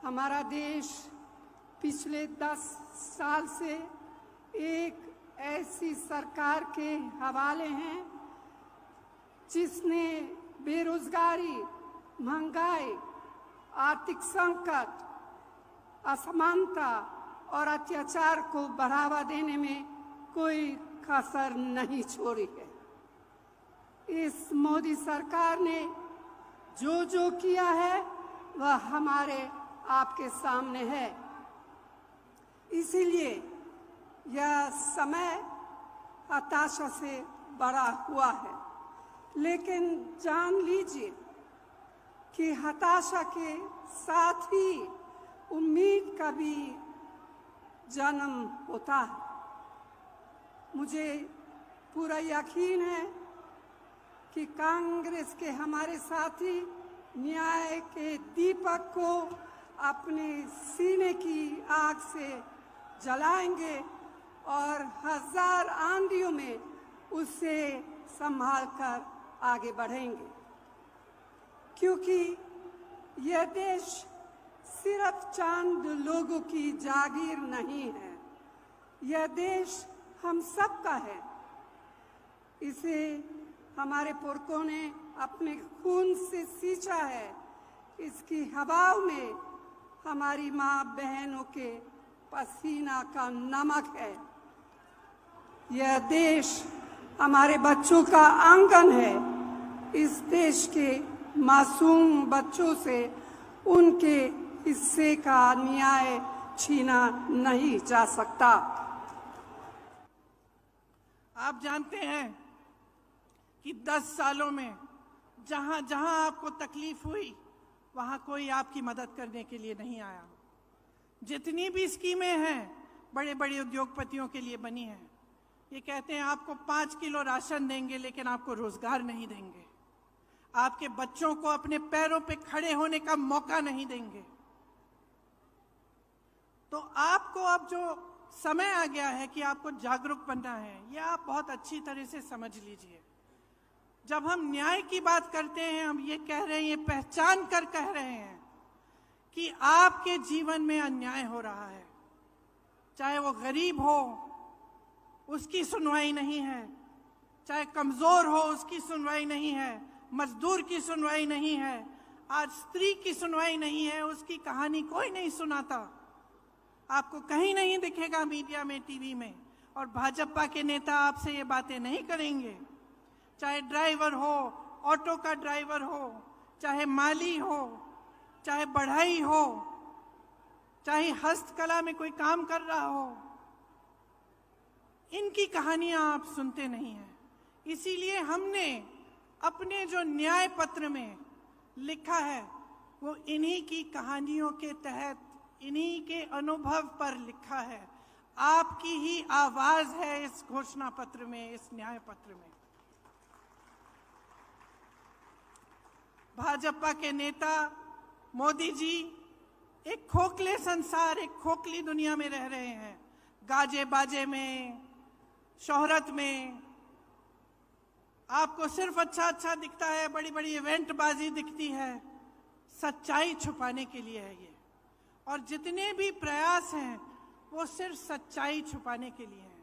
हमारा देश पिछले 10 साल से एक ऐसी सरकार के हवाले हैं जिसने बेरोजगारी, महंगाई, आर्थिक संकट, असमानता और अत्याचार को बढ़ावा देने में कोई कसर नहीं छोड़ी है। इस मोदी सरकार ने जो किया है वह हमारे आपके सामने है। इसीलिए यह समय हताशा से बड़ा हुआ है, लेकिन जान लीजिए कि हताशा के साथ ही उम्मीद का भी जन्म होता है। मुझे पूरा यकीन है कि कांग्रेस के हमारे साथी न्याय के दीपक को अपने सीने की आग से जलाएंगे और हजार आंधियों में उसे संभाल कर आगे बढ़ेंगे, क्योंकि यह देश सिर्फ चंद लोगों की जागीर नहीं है। यह देश हम सबका है। इसे हमारे पुरखों ने अपने खून से सींचा है। इसकी हवाओं में हमारी माँ बहनों के पसीना का नमक है। यह देश हमारे बच्चों का आंगन है। इस देश के मासूम बच्चों से उनके हिस्से का न्याय छीना नहीं जा सकता। आप जानते हैं कि 10 सालों में जहां जहां आपको तकलीफ हुई वहां कोई आपकी मदद करने के लिए नहीं आया। जितनी भी स्कीमें हैं बड़े बड़े उद्योगपतियों के लिए बनी हैं, ये कहते हैं आपको 5 किलो राशन देंगे लेकिन आपको रोजगार नहीं देंगे, आपके बच्चों को अपने पैरों पे खड़े होने का मौका नहीं देंगे। तो आपको अब जो समय आ गया है कि आपको जागरूक बनना है, ये आप बहुत अच्छी तरह से समझ लीजिए। जब हम न्याय की बात करते हैं, हम ये कह रहे हैं, ये पहचान कर कह रहे हैं कि आपके जीवन में अन्याय हो रहा है। चाहे वो गरीब हो, उसकी सुनवाई नहीं है, चाहे कमजोर हो, उसकी सुनवाई नहीं है, मजदूर की सुनवाई नहीं है, आज स्त्री की सुनवाई नहीं है, उसकी कहानी कोई नहीं सुनाता। आपको कहीं नहीं दिखेगा मीडिया में, टीवी में। और भाजपा के नेता आपसे ये बातें नहीं करेंगे। चाहे ड्राइवर हो, ऑटो का ड्राइवर हो, चाहे माली हो, चाहे बढ़ई हो, चाहे हस्तकला में कोई काम कर रहा हो, इनकी कहानियां आप सुनते नहीं हैं। इसीलिए हमने अपने जो न्याय पत्र में लिखा है वो इन्हीं की कहानियों के तहत, इन्हीं के अनुभव पर लिखा है। आपकी ही आवाज है इस घोषणा पत्र में, इस न्याय पत्र में। भाजपा के नेता मोदी जी एक खोखले संसार, एक खोखली दुनिया में रह रहे हैं। गाजे बाजे में, शोहरत में आपको सिर्फ अच्छा अच्छा दिखता है, बड़ी बड़ी इवेंट बाजी दिखती है। सच्चाई छुपाने के लिए है ये, और जितने भी प्रयास हैं वो सिर्फ सच्चाई छुपाने के लिए हैं।